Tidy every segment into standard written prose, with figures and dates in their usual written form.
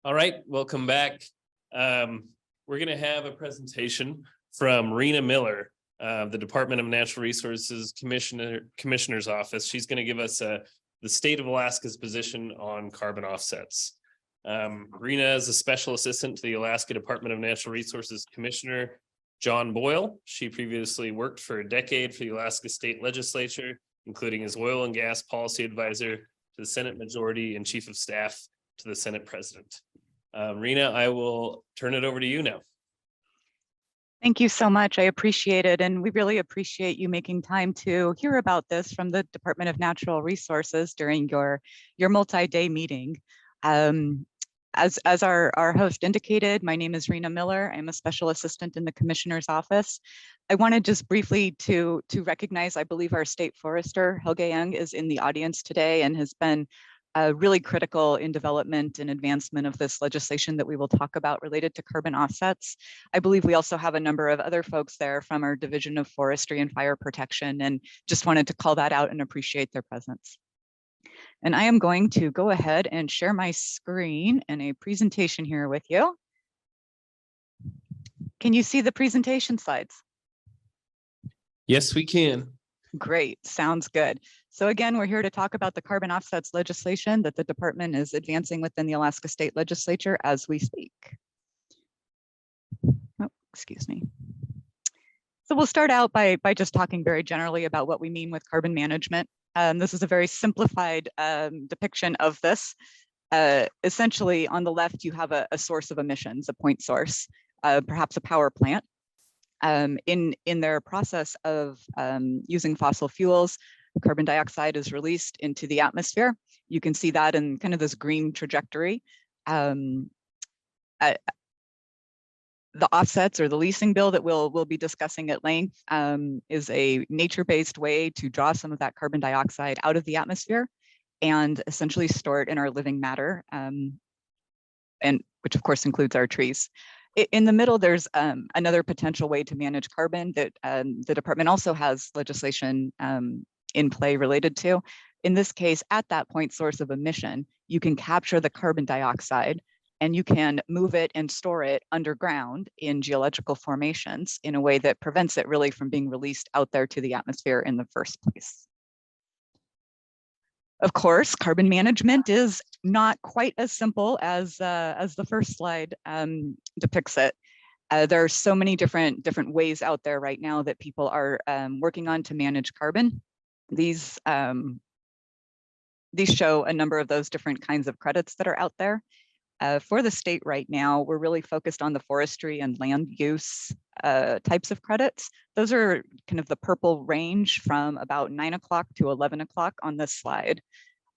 All right, welcome back. We're going to have a presentation from Rena Miller, the Department of Natural Resources Commissioner's Office. She's going to give us the state of Alaska's position on carbon offsets. Rena is a special assistant to the Alaska Department of Natural Resources Commissioner John Boyle. She previously worked for a decade for the Alaska State Legislature, including as oil and gas policy advisor to the Senate Majority and Chief of Staff to the Senate President. Rena, I will turn it over to you now. Thank you so much. I appreciate it. And we really appreciate you making time to hear about this from the Department of Natural Resources during your multi-day meeting. As our host indicated, my name is Rena Miller. I'm a special assistant in the Commissioner's Office. I wanted just briefly to recognize, I believe our state forester, Helge Young, is in the audience today and has been really critical in development and advancement of this legislation that we will talk about related to carbon offsets. I believe we also have a number of other folks there from our Division of Forestry and Fire Protection, and just wanted to call that out and appreciate their presence. And I am going to go ahead and share my screen and a presentation here with you. Can you see the presentation slides? Yes, we can. Great, sounds good. So again, we're here to talk about the carbon offsets legislation that the department is advancing within the Alaska State Legislature as we speak. Oh, excuse me. So we'll start out by just talking very generally about what we mean with carbon management. This is a very simplified depiction of this. Essentially, on the left, you have a source of emissions, a point source, perhaps a power plant. In their process of using fossil fuels, carbon dioxide is released into the atmosphere. You can see that in kind of this green trajectory. The offsets or the leasing bill that we'll be discussing at length is a nature-based way to draw some of that carbon dioxide out of the atmosphere and essentially store it in our living matter, and which of course includes our trees. In the middle, there's another potential way to manage carbon that the department also has legislation in play related to. In this case, at that point source of emission, you can capture the carbon dioxide and you can move it and store it underground in geological formations in a way that prevents it really from being released out there to the atmosphere in the first place. Of course, carbon management is not quite as simple as the first slide depicts it. There are so many different ways out there right now that people are working on to manage carbon. These show a number of those different kinds of credits that are out there. For the state right now, we're really focused on the forestry and land use types of credits. Those are kind of the purple range from about 9 o'clock to 11 o'clock on this slide.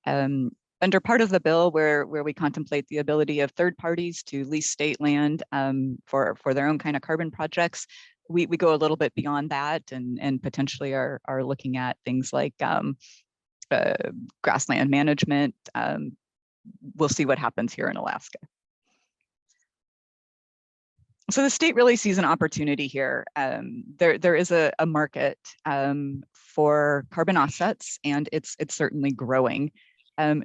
Under part of the bill where we contemplate the ability of third parties to lease state land for their own kind of carbon projects, we go a little bit beyond that and potentially are looking at things like grassland management. We'll see what happens here in Alaska. So the state really sees an opportunity here. There is a market for carbon offsets, and it's certainly growing.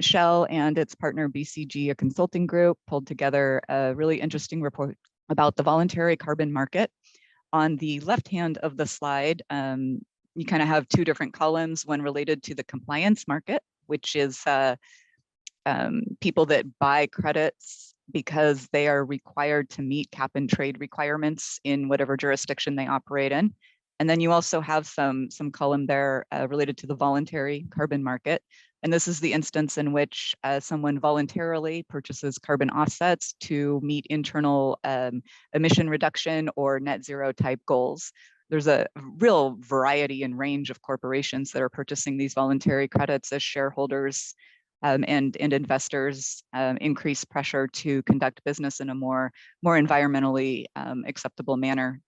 Shell and its partner BCG, a consulting group, pulled together a really interesting report about the voluntary carbon market. On the left hand of the slide, you kind of have two different columns, one related to the compliance market, which is people that buy credits because they are required to meet cap and trade requirements in whatever jurisdiction they operate in. And then you also have some column there related to the voluntary carbon market. And this is the instance in which someone voluntarily purchases carbon offsets to meet internal emission reduction or net zero type goals. There's a real variety and range of corporations that are purchasing these voluntary credits as shareholders and investors increase pressure to conduct business in a more environmentally acceptable manner.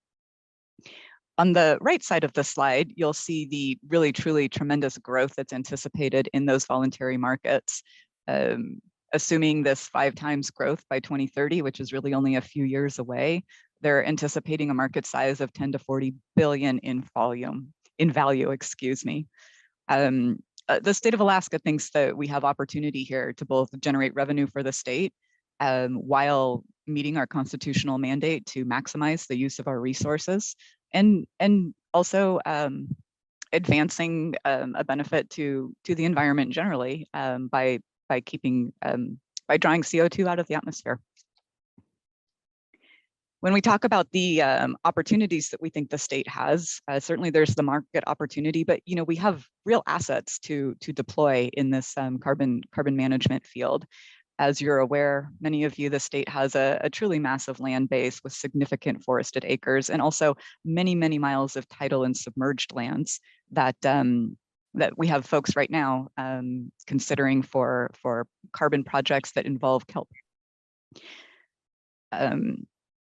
On the right side of the slide, you'll see the really, truly tremendous growth that's anticipated in those voluntary markets. Assuming this 5 times growth by 2030, which is really only a few years away, they're anticipating a market size of 10 to 40 billion in value, excuse me. The state of Alaska thinks that we have opportunity here to both generate revenue for the state while meeting our constitutional mandate to maximize the use of our resources, and also advancing a benefit to the environment generally by keeping by drawing CO2 out of the atmosphere. When we talk about the opportunities that we think the state has, certainly there's the market opportunity, but we have real assets to deploy in this carbon management field. As you're aware, many of you, the state has a truly massive land base with significant forested acres, and also many, many miles of tidal and submerged lands that that we have folks right now considering for carbon projects that involve kelp.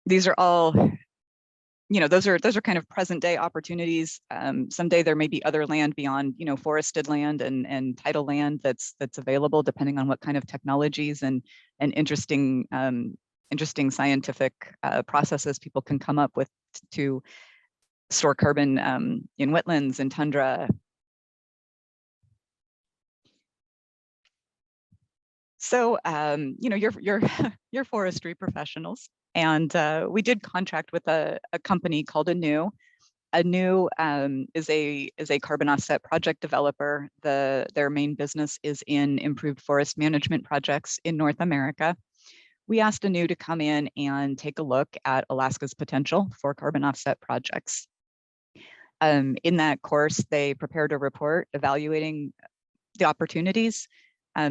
These are all, those are kind of present day opportunities. Someday there may be other land beyond, forested land and tidal land that's available, depending on what kind of technologies and interesting scientific processes people can come up with to store carbon in wetlands and tundra. So, you're forestry professionals, and we did contract with a company called Anew. Anew is a carbon offset project developer. Their main business is in improved forest management projects in North America. We asked Anew to come in and take a look at Alaska's potential for carbon offset projects. In that course, they prepared a report evaluating the opportunities.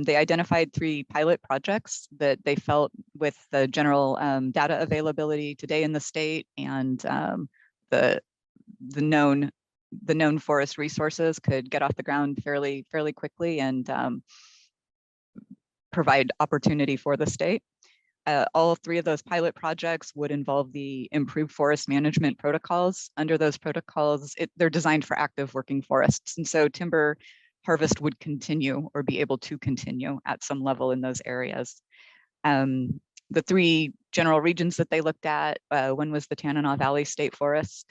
They identified 3 pilot projects that they felt, with the general data availability today in the state and the known forest resources, could get off the ground fairly quickly and provide opportunity for the state. All 3 of those pilot projects would involve the improved forest management protocols. Under those protocols, they're designed for active working forests, and so timber harvest would continue or be able to continue at some level in those areas. The 3 general regions that they looked at, one was the Tanana Valley State Forest,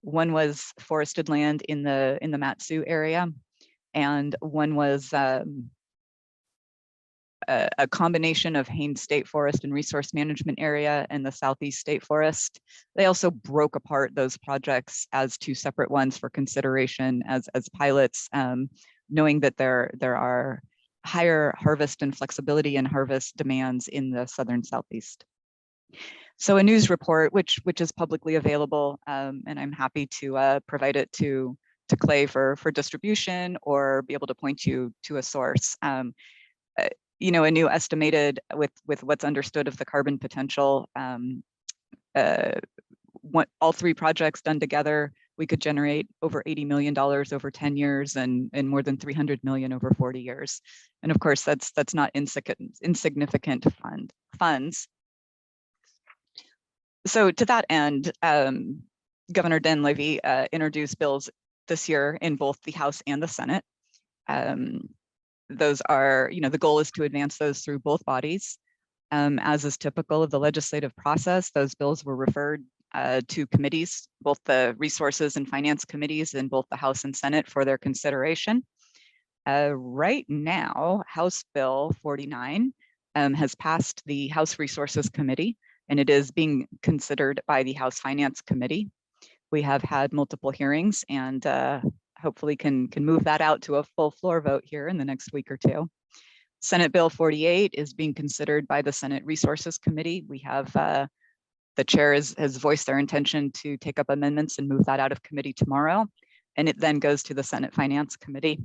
one was forested land in the Matsu area, and one was a combination of Haines State Forest and Resource Management Area and the Southeast State Forest. They also broke apart those projects as 2 separate ones for consideration as pilots, knowing that there are higher harvest and flexibility and harvest demands in the southern Southeast. So a news report, which is publicly available, and I'm happy to provide it to Clay for distribution, or be able to point you to a source. Anew estimated, with what's understood of the carbon potential, all 3 projects done together, we could generate over $80 million over 10 years and more than $300 million over 40 years. And of course, that's not insignificant funds. So to that end, Governor Dinwiddie introduced bills this year in both the House and the Senate. Those are, the goal is to advance those through both bodies. As is typical of the legislative process, those bills were referred to committees, both the Resources and Finance committees in both the House and Senate, for their consideration. Right now, House Bill 49 has passed the House Resources Committee, and it is being considered by the House Finance Committee. We have had multiple hearings, and hopefully can move that out to a full floor vote here in the next week or 2. Senate Bill 48 is being considered by the Senate Resources Committee. We have the chair has voiced their intention to take up amendments and move that out of committee tomorrow, and it then goes to the Senate Finance Committee.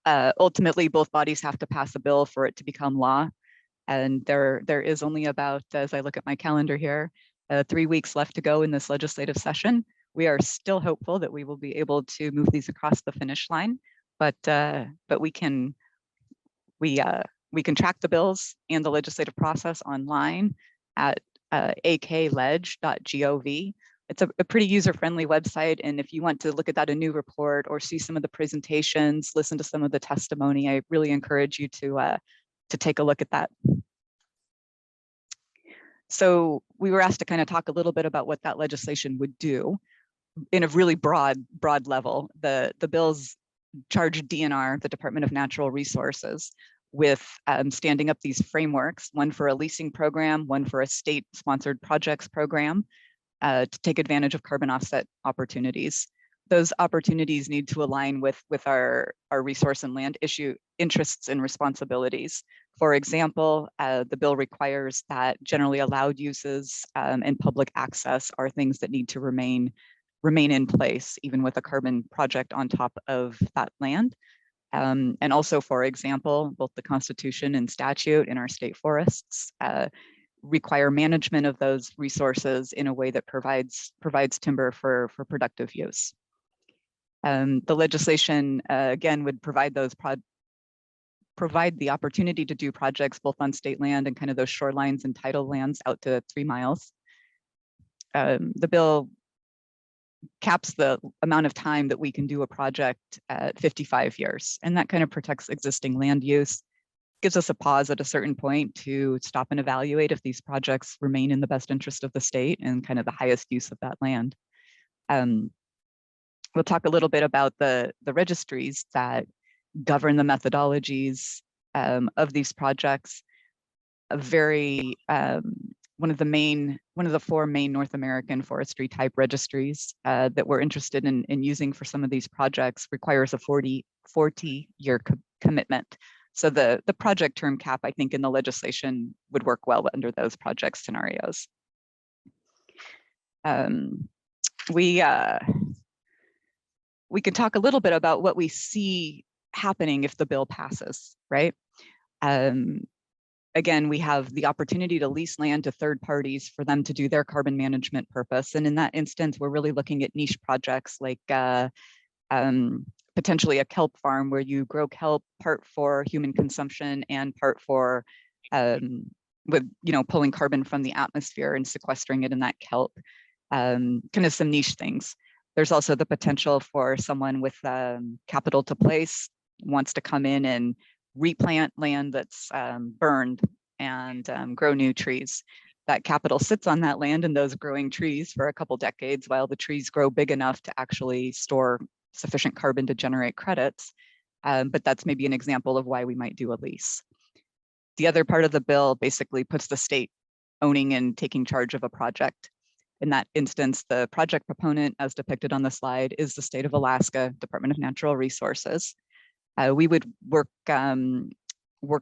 Ultimately, both bodies have to pass a bill for it to become law, and there is only about, as I look at my calendar here, 3 weeks left to go in this legislative session. We are still hopeful that we will be able to move these across the finish line, but we can track the bills and the legislative process online at akledge.gov. It's a pretty user-friendly website, and if you want to look at that Anew report or see some of the presentations, listen to some of the testimony, I really encourage you to take a look at that. So we were asked to kind of talk a little bit about what that legislation would do in a really broad level. The bills charge DNR, the Department of Natural Resources, with standing up these frameworks, one for a leasing program, one for a state-sponsored projects program, to take advantage of carbon offset opportunities. Those opportunities need to align with our resource and land issue interests and responsibilities. For example, the bill requires that generally allowed uses and public access are things that need to remain in place, even with a carbon project on top of that land. And also, for example, both the Constitution and statute in our state forests require management of those resources in a way that provides timber for productive use. The legislation, again, would provide the opportunity to do projects both on state land and kind of those shorelines and tidal lands out to 3 miles. The bill caps the amount of time that we can do a project at 55 years, and that kind of protects existing land use, gives us a pause at a certain point to stop and evaluate if these projects remain in the best interest of the state and kind of the highest use of that land. We'll talk a little bit about the registries that govern the methodologies of these projects. One of the 4 main North American forestry type registries that we're interested in using for some of these projects requires a 40-year commitment. So the project term cap, I think, in the legislation would work well under those project scenarios. We can talk a little bit about what we see happening if the bill passes, right? Again, we have the opportunity to lease land to third parties for them to do their carbon management purpose. And in that instance, we're really looking at niche projects like potentially a kelp farm where you grow kelp part for human consumption and part for pulling carbon from the atmosphere and sequestering it in that kelp, kind of some niche things. There's also the potential for someone with capital to place wants to come in and replant land that's burned and grow new trees. That capital sits on that land and those growing trees for a couple decades while the trees grow big enough to actually store sufficient carbon to generate credits. But that's maybe an example of why we might do a lease. The other part of the bill basically puts the state owning and taking charge of a project. In that instance, the project proponent, as depicted on the slide, is the state of Alaska Department of Natural Resources. We would work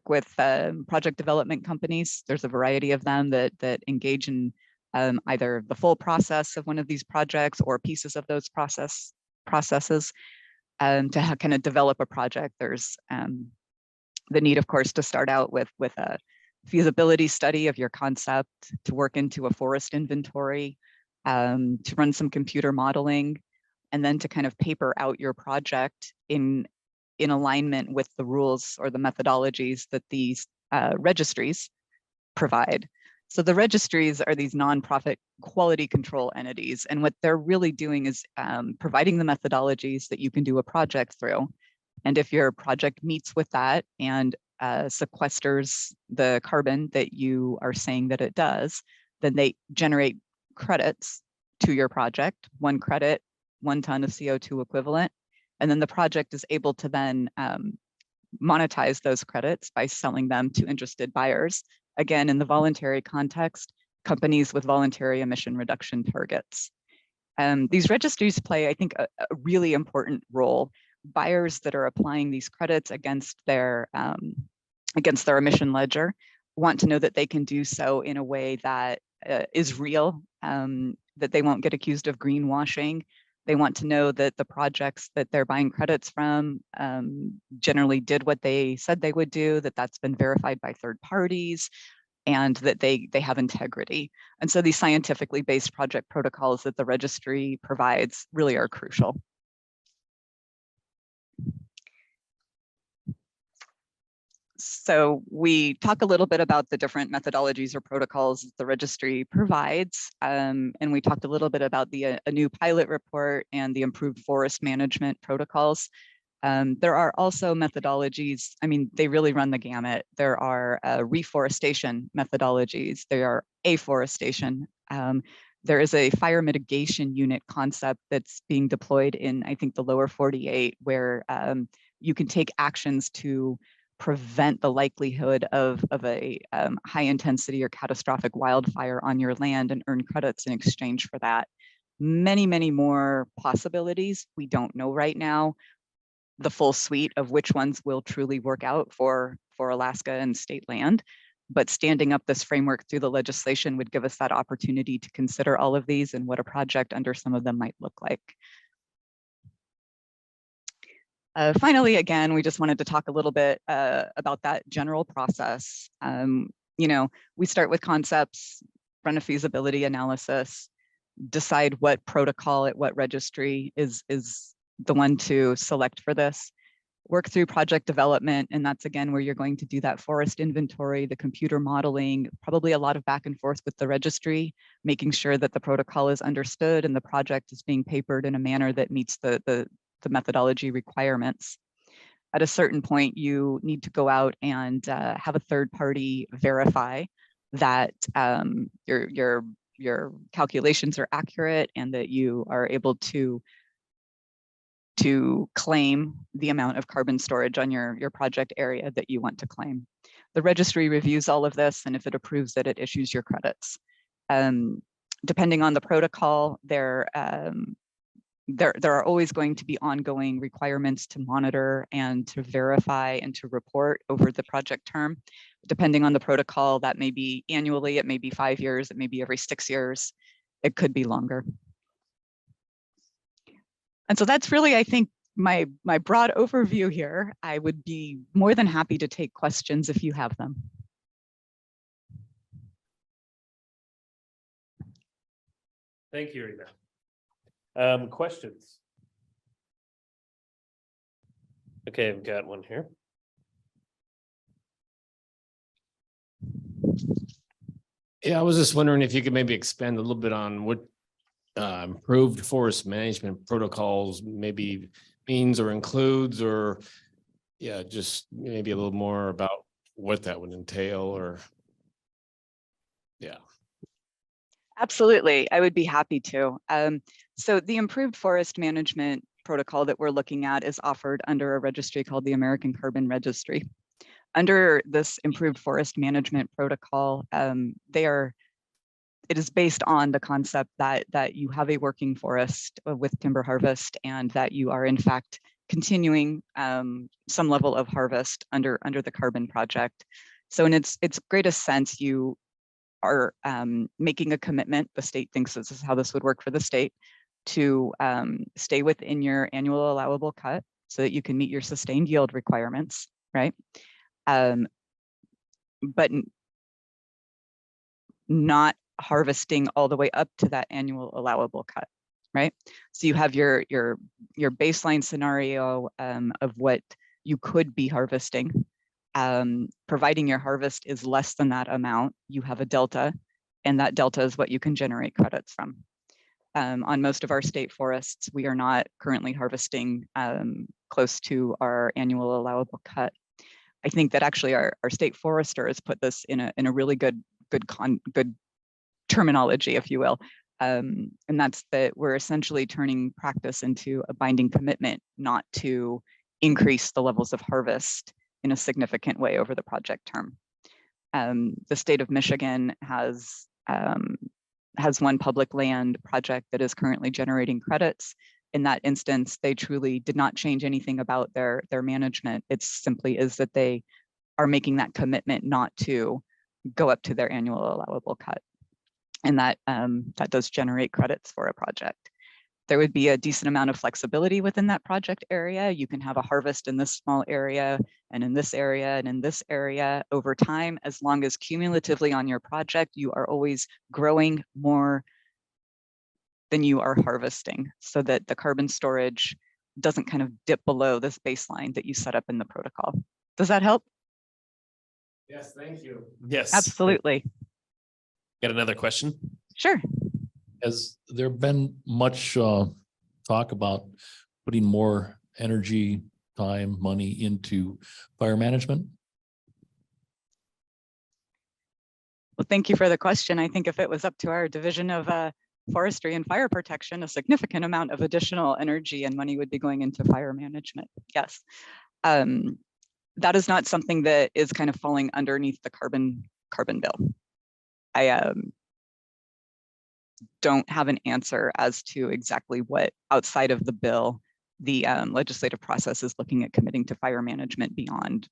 with project development companies. There's a variety of them that engage in either the full process of one of these projects or pieces of those processes to kind of develop a project. There's the need, of course, to start out with a feasibility study of your concept, to work into a forest inventory, to run some computer modeling, and then to kind of paper out your project in alignment with the rules or the methodologies that these registries provide. So the registries are these nonprofit quality control entities, and what they're really doing is providing the methodologies that you can do a project through. And if your project meets with that and sequesters the carbon that you are saying that it does, then they generate credits to your project, 1 credit, 1 ton of CO2 equivalent. And then the project is able to then monetize those credits by selling them to interested buyers. Again, in the voluntary context, companies with voluntary emission reduction targets. These registries play, I think, a really important role. Buyers that are applying these credits against their emission ledger want to know that they can do so in a way that is real, that they won't get accused of greenwashing. They want to know that the projects that they're buying credits from generally did what they said they would do, that that's been verified by third parties, and that they have integrity. And so these scientifically based project protocols that the registry provides really are crucial. So we talk a little bit about the different methodologies or protocols the registry provides, and we talked a little bit about a new pilot report and the improved forest management protocols. There are also methodologies, I mean, they really run the gamut. There are reforestation methodologies, there are afforestation. There is a fire mitigation unit concept that's being deployed in, I think, the lower 48, where you can take actions to prevent the likelihood of a high intensity or catastrophic wildfire on your land and earn credits in exchange for that. Many, many more possibilities. We don't know right now the full suite of which ones will truly work out for Alaska and state land. But standing up this framework through the legislation would give us that opportunity to consider all of these and what a project under some of them might look like. Finally, again, we just wanted to talk a little bit about that general process. You know, we start with concepts, run a feasibility analysis, decide what protocol at what registry is the one to select for this, work through project development, and that's again where you're going to do that forest inventory, the computer modeling, probably a lot of back and forth with the registry, making sure that the protocol is understood and the project is being papered in a manner that meets the methodology requirements. At a certain point, you need to go out and have a third party verify that your calculations are accurate and that you are able to claim the amount of carbon storage on your project area that you want to claim. The registry reviews all of this, and if it approves it, it issues your credits. Depending on the protocol, there are always going to be ongoing requirements to monitor and to verify and to report over the project term. Depending on the protocol, that may be annually, it may be 5 years, it may be every 6 years, it could be longer. And so that's really, I think, my broad overview here. I would be more than happy to take questions if you have them. Thank you, Rita. Questions? Okay, I've got one here. Yeah, I was just wondering if you could maybe expand a little bit on what improved forest management protocols maybe means or includes, or yeah, just maybe a little more about what that would entail, or yeah. Absolutely, I would be happy to. So the improved forest management protocol that we're looking at is offered under a registry called the American Carbon Registry. Under this improved forest management protocol, it is based on the concept that you have a working forest with timber harvest and that you are in fact continuing some level of harvest under the carbon project. So in its greatest sense, you are making a commitment, the state thinks this is how this would work for the state, to stay within your annual allowable cut so that you can meet your sustained yield requirements, right? But not harvesting all the way up to that annual allowable cut, right? So you have your baseline scenario of what you could be harvesting. Providing your harvest is less than that amount, you have a delta, and that delta is what you can generate credits from. On most of our state forests, we are not currently harvesting close to our annual allowable cut. I think that actually our state forester has put this in a really good terminology, if you will. And that's that we're essentially turning practice into a binding commitment not to increase the levels of harvest in a significant way over the project term. The state of Michigan has one public land project that is currently generating credits. In that instance, they truly did not change anything about their management. It simply is that they are making that commitment not to go up to their annual allowable cut. And that does generate credits for a project. There would be a decent amount of flexibility within that project area. You can have a harvest in this small area and in this area and in this area over time, as long as cumulatively on your project, you are always growing more than you are harvesting, so that the carbon storage doesn't kind of dip below this baseline that you set up in the protocol. Does that help? Yes, thank you. Yes. Absolutely. Got another question? Sure. Has there been much talk about putting more energy, time, money into fire management? Well, thank you for the question. I think if it was up to our division of forestry and fire protection, a significant amount of additional energy and money would be going into fire management. Yes. that is not something that is kind of falling underneath the carbon bill. I don't have an answer as to exactly what outside of the bill the legislative process is looking at committing to fire management beyond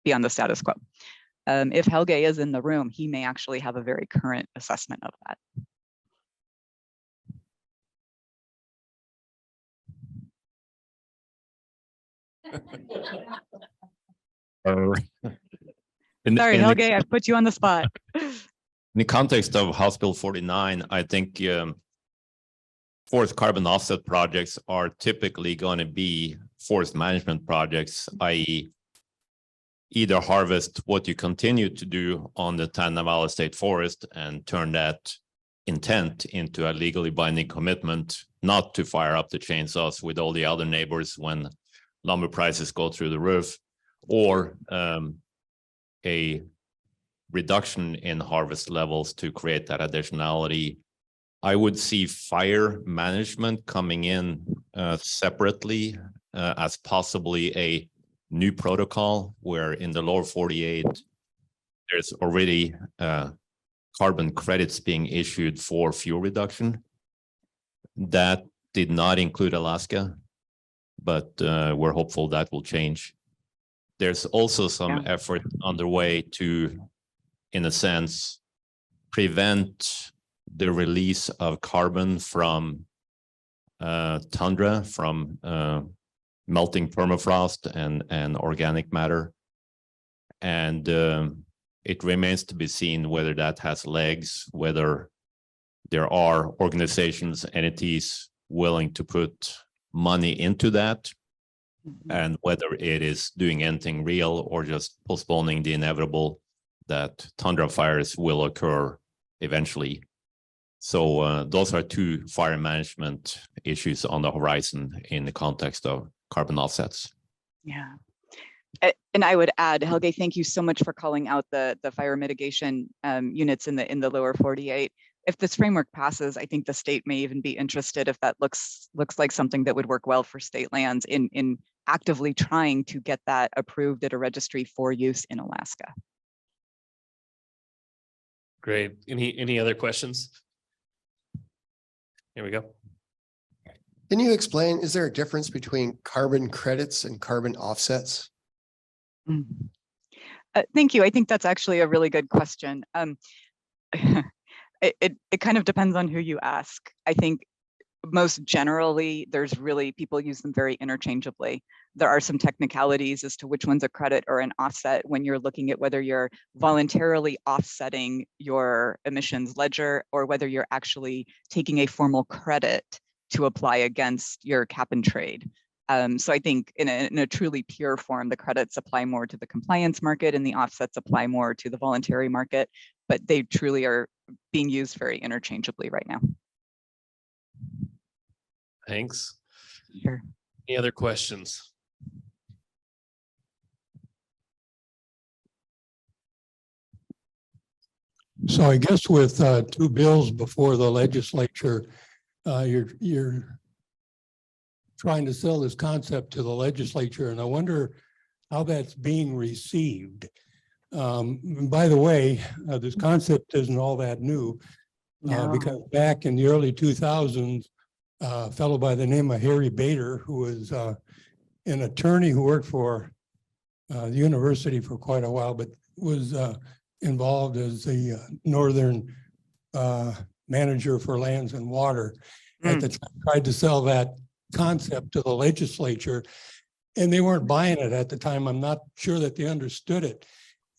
the status quo. If Helge is in the room, he may actually have a very current assessment of that. Sorry, Helge, I've put you on the spot. In the context of House Bill 49, I think forest carbon offset projects are typically going to be forest management projects, i.e. either harvest what you continue to do on the Tanna Valley State Forest and turn that intent into a legally binding commitment not to fire up the chainsaws with all the other neighbors when lumber prices go through the roof, or a reduction in harvest levels to create that additionality. I would see fire management coming in separately as possibly a new protocol where in the lower 48, there's already carbon credits being issued for fuel reduction. That did not include Alaska, but we're hopeful that will change. There's also some effort underway to, in a sense, prevent the release of carbon from tundra, from melting permafrost and organic matter. And it remains to be seen whether that has legs, whether there are organizations, entities willing to put money into that, and whether it is doing anything real or just postponing the inevitable that tundra fires will occur eventually. So those are two fire management issues on the horizon in the context of carbon offsets. Yeah. And I would add, Helge, thank you so much for calling out the fire mitigation units in the lower 48. If this framework passes, I think the state may even be interested, if that looks like something that would work well for state lands, in actively trying to get that approved at a registry for use in Alaska. Great. Any other questions? Here we go. Can you explain, is there a difference between carbon credits and carbon offsets? Thank you. I think that's actually a really good question. It kind of depends on who you ask. I think most generally, there's really, people use them very interchangeably. There are some technicalities as to which one's a credit or an offset when you're looking at whether you're voluntarily offsetting your emissions ledger or whether you're actually taking a formal credit to apply against your cap and trade. So I think in a truly pure form, the credits apply more to the compliance market and the offsets apply more to the voluntary market, but they truly are being used very interchangeably right now. Thanks. Sure. Any other questions? So I guess with two bills before the legislature, you're trying to sell this concept to the legislature, and I wonder how that's being received. By the way, this concept isn't all that new, because back in the early 2000s, a fellow by the name of Harry Bader, who was an attorney who worked for the university for quite a while, but was involved as the northern manager for lands and water, at the time tried to sell that concept to the legislature, and they weren't buying it at the time. I'm not sure that they understood it,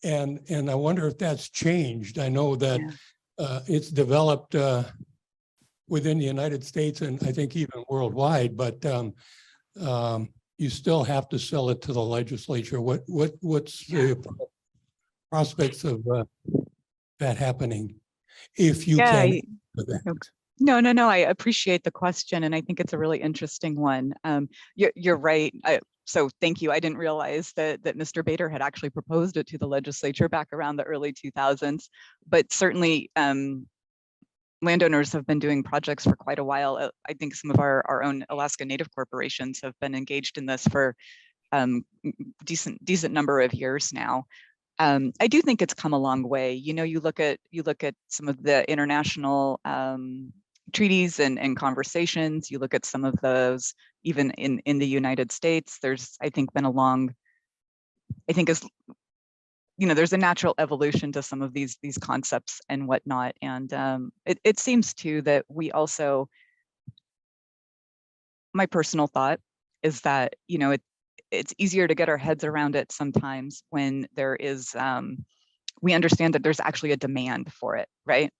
and I wonder if that's changed. I know that it's developed within the United States and I think even worldwide, but you still have to sell it to the legislature. What's the prospects of that happening, if you can? No, I appreciate the question, and I think it's a really interesting one. You're right. So thank you. I didn't realize that Mr. Bader had actually proposed it to the legislature back around the early 2000s, but certainly landowners have been doing projects for quite a while. I think some of our own Alaska Native corporations have been engaged in this for decent number of years now. I do think it's come a long way. You know, you look at some of the international treaties and conversations. You look at some of those, even in the United States. There's, I think, been a long, I think, as you know, there's a natural evolution to some of these concepts and whatnot. And it seems too that we also, my personal thought is that, you know, it's easier to get our heads around it sometimes when there is, we understand that there's actually a demand for it, right?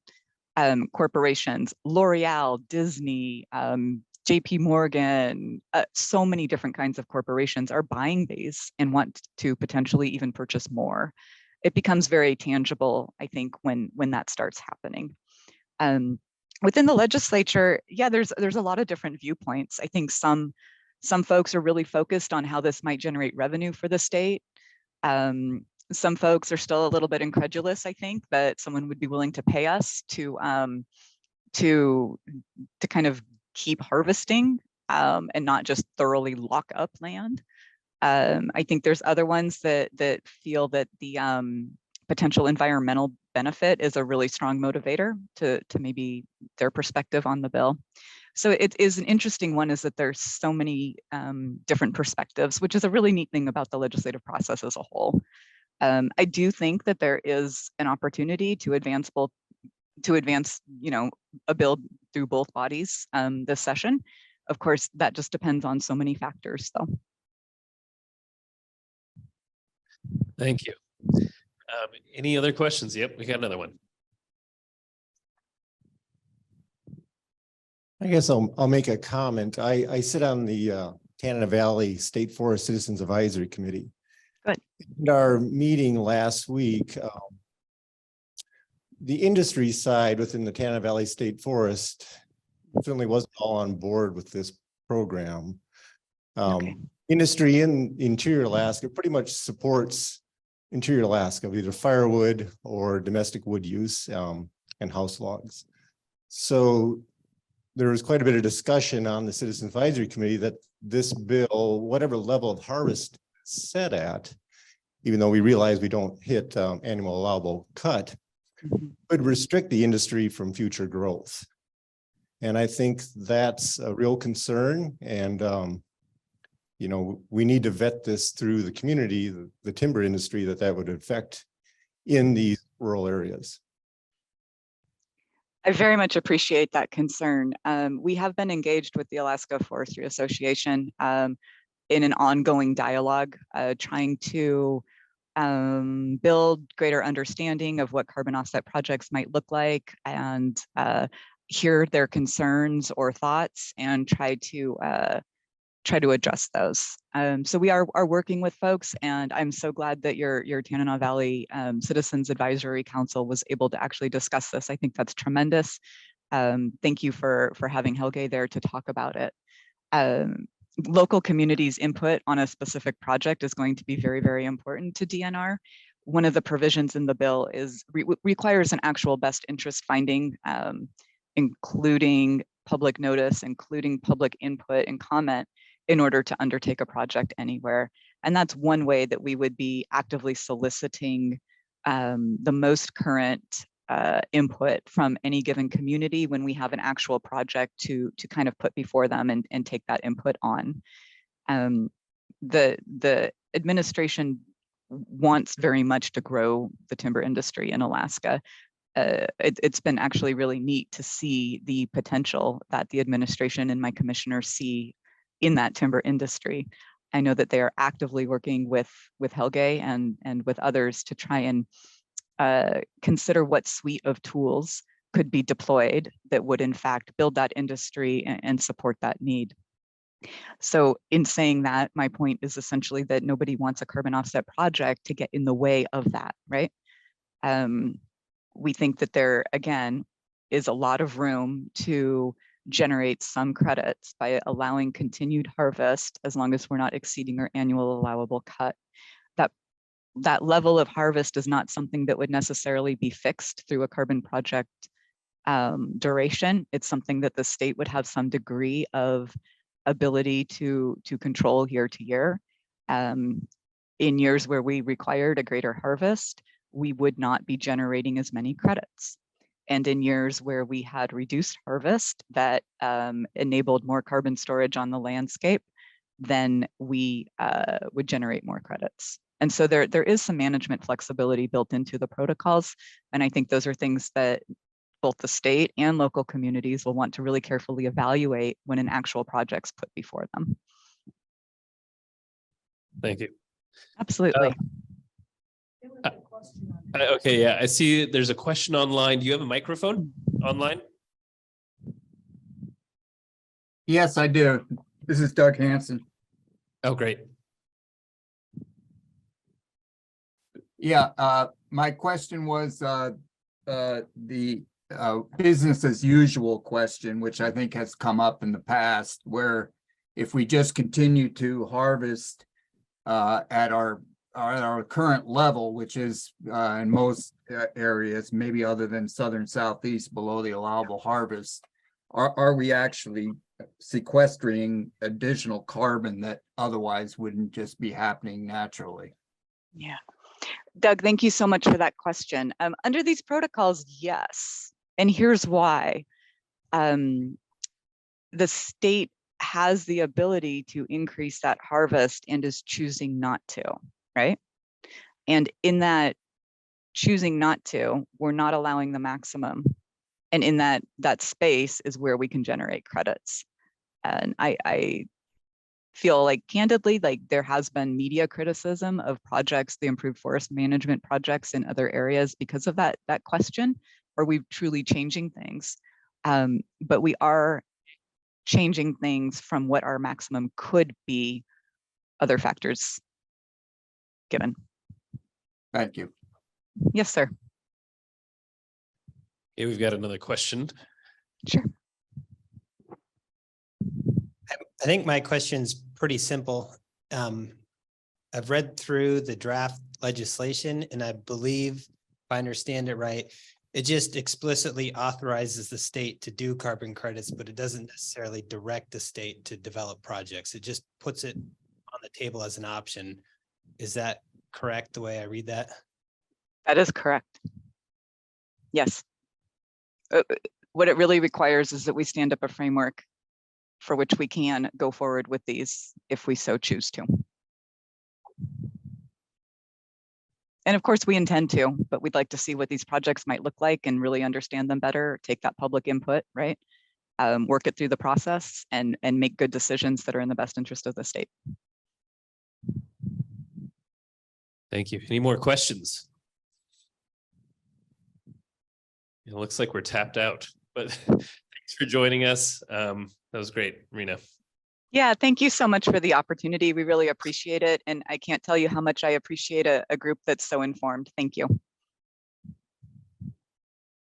Corporations, L'Oreal, Disney, JP Morgan, so many different kinds of corporations are buying these and want to potentially even purchase more. It becomes very tangible, I think, when that starts happening. Within the legislature, yeah, there's a lot of different viewpoints. I think some folks are really focused on how this might generate revenue for the state. Some folks are still a little bit incredulous, I think, that someone would be willing to pay us to kind of keep harvesting and not just thoroughly lock up land. I think there's other ones that feel that the potential environmental benefit is a really strong motivator to maybe their perspective on the bill. So it is an interesting one, is that there's so many different perspectives, which is a really neat thing about the legislative process as a whole. I do think that there is an opportunity to advance, you know, a bill through both bodies this session. Of course, that just depends on so many factors, though. Thank you. Any other questions? Yep, we got another one. I guess I'll make a comment. I sit on the Canada Valley State Forest Citizens Advisory Committee. Good. In our meeting last week, the industry side within the Canada Valley State Forest certainly wasn't all on board with this program. Okay. Industry in interior Alaska pretty much supports interior Alaska, either firewood or domestic wood use and house logs. So there was quite a bit of discussion on the Citizen Advisory Committee that this bill, whatever level of harvest set at, even though we realize we don't hit annual allowable cut, would restrict the industry from future growth. And I think that's a real concern. And, you know, we need to vet this through the community, the timber industry that would affect in these rural areas. I very much appreciate that concern. We have been engaged with the Alaska Forestry Association in an ongoing dialogue, trying to build greater understanding of what carbon offset projects might look like, and hear their concerns or thoughts and try to address those. So we are working with folks, and I'm so glad that your Tanana Valley Citizens Advisory Council was able to actually discuss this. I think that's tremendous. Thank you for having Helge there to talk about it. Local communities' input on a specific project is going to be very, very important to DNR. One of the provisions in the bill requires an actual best interest finding, including public notice, including public input and comment, in order to undertake a project anywhere. And that's one way that we would be actively soliciting the most current input from any given community when we have an actual project to kind of put before them and take that input on. The administration wants very much to grow the timber industry in Alaska. It's been actually really neat to see the potential that the administration and my commissioners see in that timber industry. I know that they are actively working with Helge and with others to try and consider what suite of tools could be deployed that would in fact build that industry and support that need. So in saying that, my point is essentially that nobody wants a carbon offset project to get in the way of that, right? We think that there, again, is a lot of room to generate some credits by allowing continued harvest as long as we're not exceeding our annual allowable cut. That level of harvest is not something that would necessarily be fixed through a carbon project duration. It's something that the state would have some degree of ability to control year to year. In years where we required a greater harvest, we would not be generating as many credits. And in years where we had reduced harvest that enabled more carbon storage on the landscape, then we would generate more credits. And so there is some management flexibility built into the protocols. And I think those are things that both the state and local communities will want to really carefully evaluate when an actual project's put before them. Thank you. Absolutely. Okay, yeah, I see there's a question online. Do you have a microphone online? Yes, I do. This is Doug Hansen. Oh, great. Yeah, my question was the business as usual question, which I think has come up in the past, where if we just continue to harvest at our current level, which is in most areas, maybe other than southern southeast, below the allowable harvest, are we actually sequestering additional carbon that otherwise wouldn't just be happening naturally? Yeah. Doug, thank you so much for that question. Under these protocols, yes. And here's why. The state has the ability to increase that harvest and is choosing not to, right? And in that choosing not to, we're not allowing the maximum. And in that space is where we can generate credits. And I feel like candidly, like there has been media criticism of projects, the improved forest management projects in other areas because of that question. Are we truly changing things? But we are changing things from what our maximum could be, other factors given. Thank you. Yes, sir. Okay, we've got another question. Sure. I think my question's pretty simple. I've read through the draft legislation, and I believe, if I understand it right, it just explicitly authorizes the state to do carbon credits, but it doesn't necessarily direct the state to develop projects. It just puts it on the table as an option. Is that correct, the way I read that? That is correct. Yes. What it really requires is that we stand up a framework for which we can go forward with these if we so choose to. And of course we intend to, but we'd like to see what these projects might look like and really understand them better, take that public input, right? Work it through the process and make good decisions that are in the best interest of the state. Thank you. Any more questions? It looks like we're tapped out, but thanks for joining us. That was great, Rena. Yeah, thank you so much for the opportunity. We really appreciate it. And I can't tell you how much I appreciate a group that's so informed. Thank you.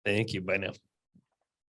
Thank you. Bye now.